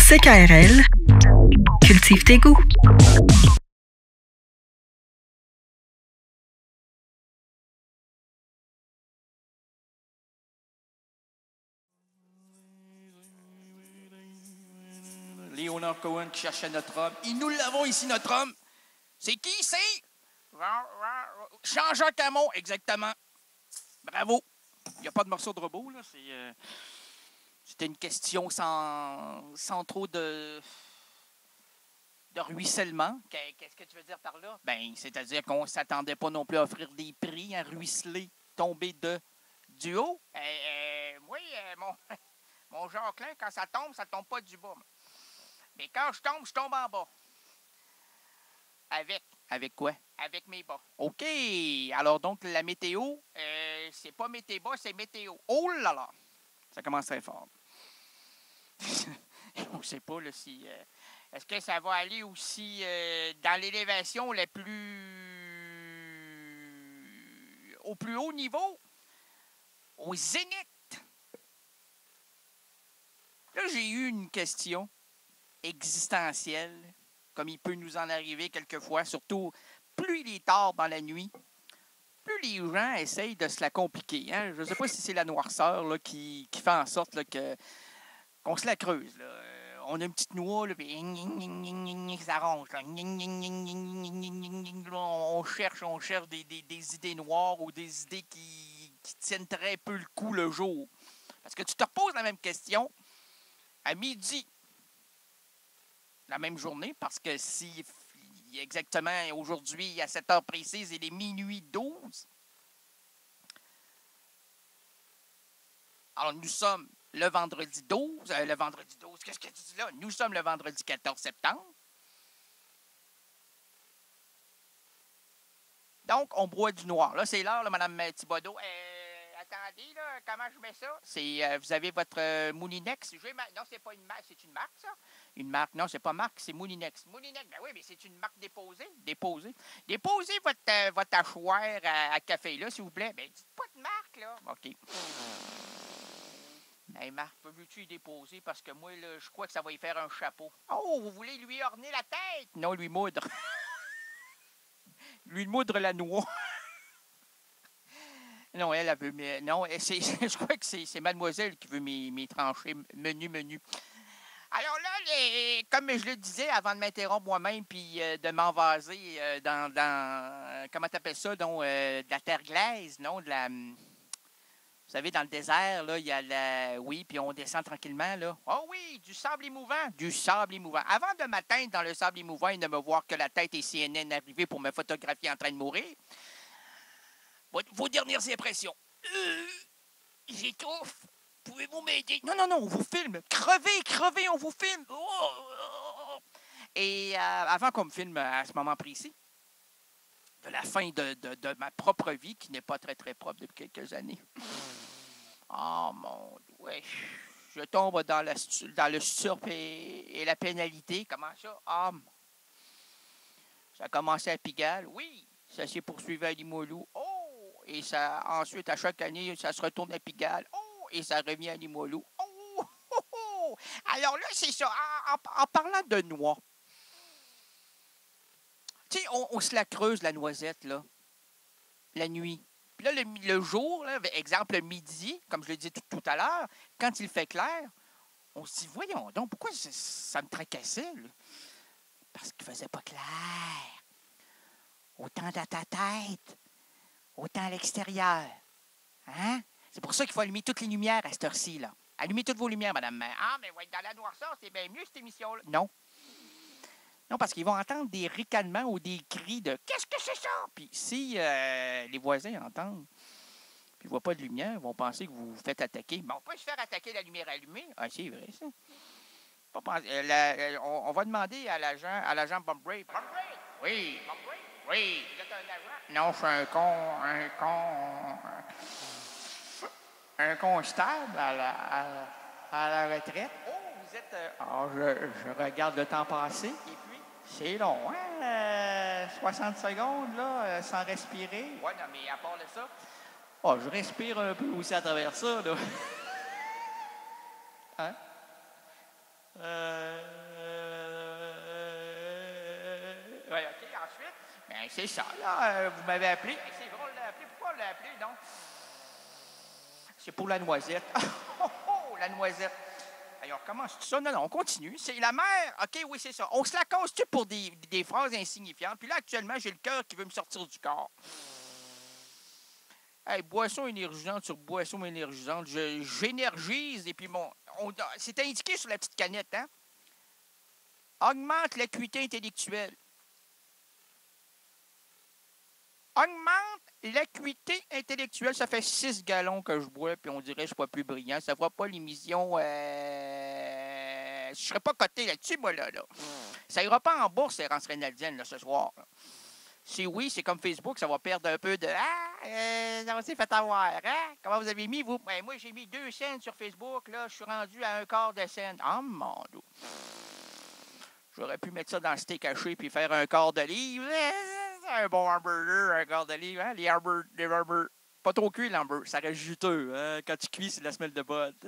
CKRL, cultive tes goûts. Léonard Cohen qui cherchait notre homme. Et nous l'avons ici, notre homme. C'est qui, c'est? Jean-Jacques Hamon, exactement. Bravo. Il n'y a pas de morceau de robot, là. C'était une question sans trop de ruissellement. Qu'est-ce que tu veux dire par là? Ben, c'est-à-dire qu'on ne s'attendait pas non plus à offrir des prix à ruisseler, tomber du haut. Oui, mon Jacqueline, quand ça tombe pas du bas. Mais quand je tombe en bas. Avec quoi? Avec mes bas. OK. Alors donc, la météo, c'est pas météo bas, c'est météo. Oh là là! Ça commence très fort. On ne sait pas là, si... est-ce que ça va aller aussi dans l'élévation au plus haut niveau? Au zénith? Là, j'ai eu une question existentielle, comme il peut nous en arriver quelquefois, surtout plus il est tard dans la nuit, plus les gens essayent de se la compliquer. Hein? Je ne sais pas si c'est la noirceur là, qui fait en sorte là, qu'on se la creuse. Là. On a une petite noix, là, puis ça ronge. Là. On cherche des idées noires ou des idées qui tiennent très peu le coup le jour. Parce que tu te reposes la même question à midi, la même journée, parce que si exactement aujourd'hui, à cette heure précise, il est minuit 12. Alors, nous sommes le vendredi 12. Qu'est-ce que tu dis là? Nous sommes le vendredi 14 septembre. Donc, on broie du noir. Là, c'est l'heure, là, Mme Thibodeau. Attendez, là, comment je mets ça? Vous avez votre Moulinex. Non, c'est pas une marque, c'est une marque, ça? Une marque, non, c'est pas marque, c'est Moulinex. Moulinex, ben oui, mais c'est une marque déposée. Déposez votre hachoir à café, là, s'il vous plaît. Ben, dites pas de marque, là. OK. Hey, Marc, peux-tu y déposer? Parce que moi, là, je crois que ça va y faire un chapeau. Oh, vous voulez lui orner la tête? Non, lui moudre. Lui moudre la noix. Non, elle veut... Mais, non, je crois que c'est mademoiselle qui veut mes tranchées. Menu. Alors là, comme je le disais avant de m'interrompre moi-même puis de m'envaser dans comment t'appelles ça? Donc, de la terre glaise, non? De la... Vous savez, dans le désert, là, il y a la... Oui, puis on descend tranquillement, là. Oh oui, du sable émouvant. Du sable émouvant. Avant de m'atteindre dans le sable émouvant et de me voir que la tête et CNN arrivés pour me photographier en train de mourir, vos dernières impressions. J'étouffe. Pouvez-vous m'aider? Non, on vous filme. Crevez, on vous filme. Oh. Et avant qu'on me filme à ce moment précis, de la fin de ma propre vie, qui n'est pas très, très propre depuis quelques années. Oh mon Dieu, ouais. Je tombe dans le surp et la pénalité. Comment ça? Ça a commencé à Pigalle. Oui, ça s'est poursuivi à Limoilou. Oh! Et ça, ensuite, à chaque année, ça se retourne à Pigalle. Oh! Et ça revient à Limoilou. Oh! Alors là, c'est ça. En parlant de noix, tu sais, on se la creuse, la noisette, là, la nuit. Puis là, le jour, là, exemple, le midi, comme je l'ai dit tout à l'heure, quand il fait clair, on se dit, voyons donc, pourquoi ça me tracassait, là? Parce qu'il faisait pas clair. Autant dans ta tête, autant à l'extérieur. Hein? C'est pour ça qu'il faut allumer toutes les lumières à cette heure-ci, là. Allumez toutes vos lumières, madame. Ah, mais ouais, dans la noirceur, c'est bien mieux, cette émission-là. Non. Non, parce qu'ils vont entendre des ricanements ou des cris de « Qu'est-ce que c'est ça? » Puis si les voisins entendent, puis ils ne voient pas de lumière, ils vont penser que vous vous faites attaquer. Mais on peut se faire attaquer la lumière allumée. Ah, c'est vrai, ça. On va demander à l'agent Bombray. Bombray? Oui. Bombray? Oui. Vous êtes un agent? Non, je suis un constable à la retraite. Oh, vous êtes... je regarde le temps passer. Et puis? C'est long, hein? 60 secondes, là, sans respirer. Ouais, non, mais à part de ça... Oh, je respire un peu aussi à travers ça, là. Hein? Oui, OK, ensuite, ben, c'est ça, là, vous m'avez appelé. Hey, c'est vrai, on l'a appelé. Pourquoi on l'a appelé, donc? C'est pour la noisette. Oh, oh, la noisette. Alors, comment c'est ça? Non, non, on continue. C'est la mère. OK, oui, c'est ça. On se la casse-tu pour des phrases insignifiantes? Puis là, actuellement, j'ai le cœur qui veut me sortir du corps. Hey, boisson énergisante sur boisson énergisante. J'énergise et puis c'est indiqué sur la petite canette, hein? Augmente l'acuité intellectuelle. Augmente l'acuité intellectuelle. Ça fait 6 gallons que je bois, puis on dirait que je ne suis pas plus brillant. Ça ne fera pas l'émission. Je ne serais pas coté là-dessus, moi, là. Ça ira pas en bourse, l'errance rénaldienne, là, ce soir. Là. Si oui, c'est comme Facebook, ça va perdre un peu de... ça va s'est fait avoir, hein? Comment vous avez mis, vous? Ben, moi, j'ai mis 2 cents sur Facebook, là. Je suis rendu à un quart de cent. Oh, mon Dieu. J'aurais pu mettre ça dans le steak haché puis faire un quart de livre. Un bon hamburger, un quart de livre. Hein? Les hamburgers. Pas trop cuit, l'hamburger. Ça reste juteux. Hein? Quand tu cuis, c'est de la semelle de botte.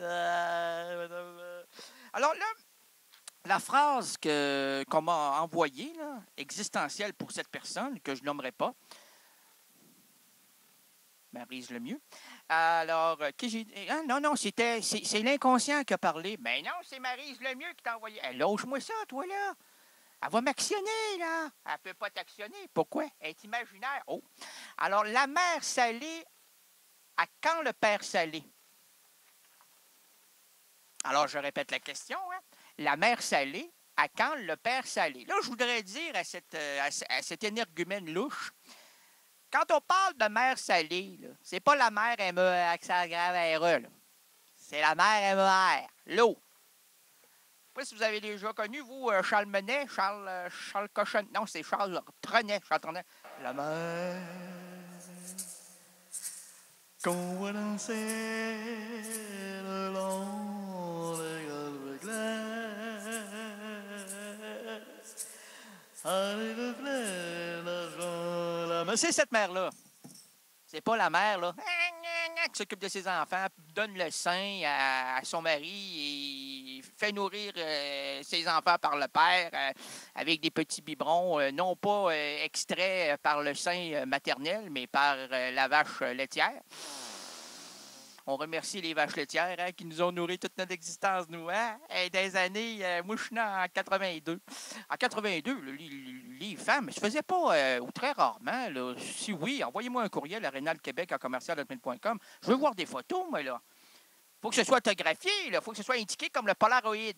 Alors là, la phrase qu'on m'a envoyée, là, existentielle pour cette personne, que je nommerai pas, Maryse Lemieux. Alors, non, c'est l'inconscient qui a parlé. Ben non, c'est Maryse Lemieux qui t'a envoyé. Hey, lâche-moi ça, toi, là. Elle va m'actionner, là. Elle ne peut pas t'actionner. Pourquoi? Elle est imaginaire. Oh. Alors, la mère salée, à quand le père salé? Alors, je répète la question. Hein? La mère salée, à quand le père salé? Là, je voudrais dire à cet énergumène louche, quand on parle de mère salée, c'est pas la mère MER accent grave RE, là. C'est la mère MER, l'eau. Je ne sais pas si vous avez déjà connu, vous, Charles Menet, Charles Cochon. Non, c'est Charles Trenet. La mère qu'on voit danser le long des golfes clairs. Mais c'est cette mère-là. C'est pas la mère, là, qui s'occupe de ses enfants, donne le sein à son mari et fait nourrir ses enfants par le père avec des petits biberons, non pas extraits par le sein maternel, mais par la vache laitière. On remercie les vaches laitières hein, qui nous ont nourri toute notre existence, nous. Hein? Et des années, moi, je suis né en 82. En 82, les femmes ne se faisaient pas, ou très rarement. Là, si oui, envoyez-moi un courriel à rénalquebec@commercial.com. Je veux voir des photos, moi, là. Il faut que ce soit autographié, il faut que ce soit indiqué comme le Polaroid.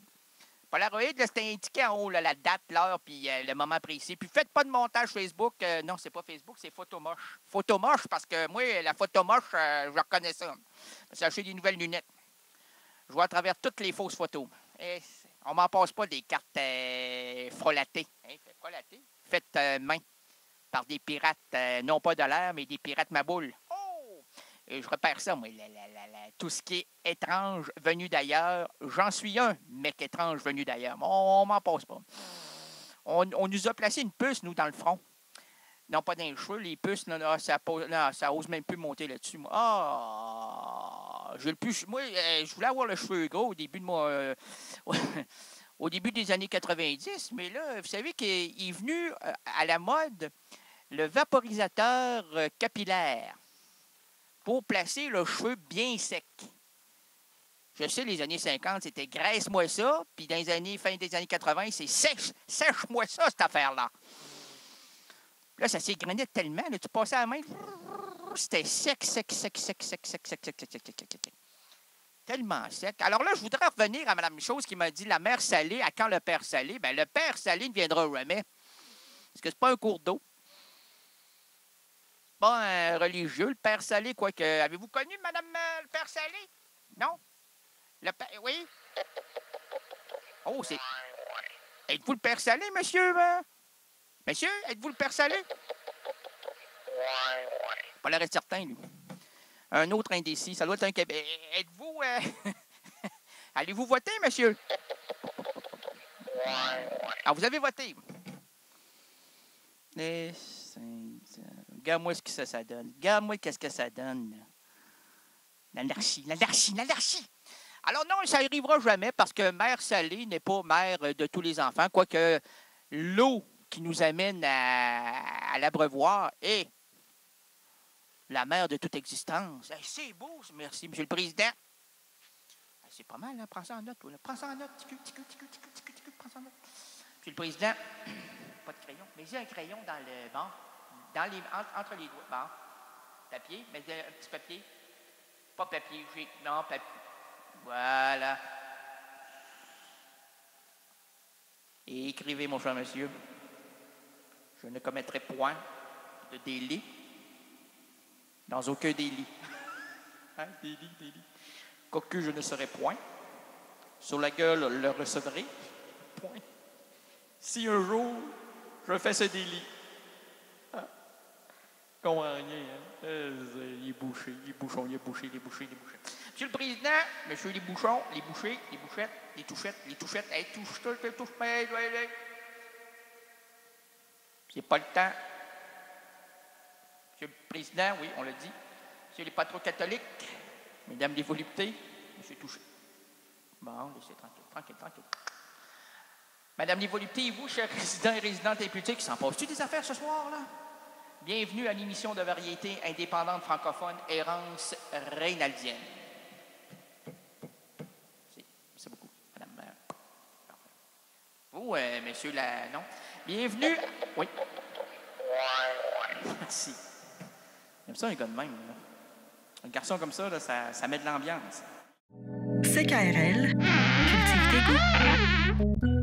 Polaroid, c'était indiqué en haut, là, la date, l'heure, puis le moment précis. Puis faites pas de montage Facebook. Non, c'est pas Facebook, c'est Photomoche. Photomoche, parce que moi, la photomoche, je reconnais ça. J'ai acheté des nouvelles lunettes. Je vois à travers toutes les fausses photos. Et on m'en passe pas des cartes frelattées. Hein, frelattées? Faites main par des pirates, non pas de l'air, mais des pirates maboules. Oh! Et je repère ça, moi, tout ce qui est étrange venu d'ailleurs. J'en suis un mec étrange venu d'ailleurs. On m'en passe pas. On nous a placé une puce, nous, dans le front. Non, pas dans les cheveux. Les puces, là, ça ose même plus monter là-dessus. J'ai le plus. Moi, je voulais avoir le cheveu gros au début de moi. Au début des années 90, mais là, vous savez qu'il est venu à la mode le vaporisateur capillaire pour placer le cheveu bien sec. Je sais, les années 50, c'était graisse-moi ça, puis dans les années, fin des années 80, c'est sèche-moi ça, cette affaire-là. Là, ça s'égrenait tellement, là, tu passais à la main, c'était sec. Tellement sec. Alors là, je voudrais revenir à Mme Chose qui m'a dit la mère salée, à quand le père salé? Bien, le père salé ne viendra jamais. Parce que c'est pas un cours d'eau. C'est pas un religieux, le père salé, quoique. Avez-vous connu Mme le père salé? Non? Le père. Oui? Oh, c'est. Êtes-vous le père salé, monsieur? Monsieur, êtes-vous le père salé? Pas l'air d'être certain, lui. Un autre indécis. Ça doit être un Québec. Êtes-vous. Allez-vous voter, monsieur? Ah, vous avez voté. Regarde-moi ce que ça donne. Regarde-moi qu'est-ce que ça donne. L'anarchie. Alors non, ça n'arrivera jamais parce que Mère Salée n'est pas mère de tous les enfants, quoique l'eau qui nous amène à l'abreuvoir est la mère de toute existence. Hey, c'est beau, merci, M. le Président. Hey, c'est pas mal, hein? Prends ça en note. Là. Prends ça en note. Prends ça en note. M. le Président, pas de crayon. Mets-y un crayon dans le banc, entre les doigts. Bon. Papier, mets-y un petit papier. Pas papier, non, papier. Voilà. Et écrivez, mon cher monsieur, je ne commettrai point de délit dans aucun délit. Hein, délit. Quoique je ne serai point, sur la gueule le recevrai, point. Si un jour je fais ce délit, hein, je comprends rien, hein? Il est bouché, il est bouchon, il est bouché. Monsieur le Président, monsieur les bouchons, les bouchées, les bouchettes, les touchettes, hey, touche, c'est pas le temps. Monsieur le Président, oui, on l'a dit. Monsieur les patrons catholiques, mesdames les voluptés, monsieur Touché. Bon, laissez tranquille. Madame les voluptés, et vous, chers résidents et résidentes imputés, s'en passe-tu des affaires ce soir, là? Bienvenue à l'émission de variété indépendante francophone Errance Reynaldienne. C'est beaucoup, madame. Vous, monsieur, non. Bienvenue. Oui. Merci. J'aime ça, un gars de même. Là. Un garçon comme ça, là, ça met de l'ambiance. CKRL, cultive tes goûts.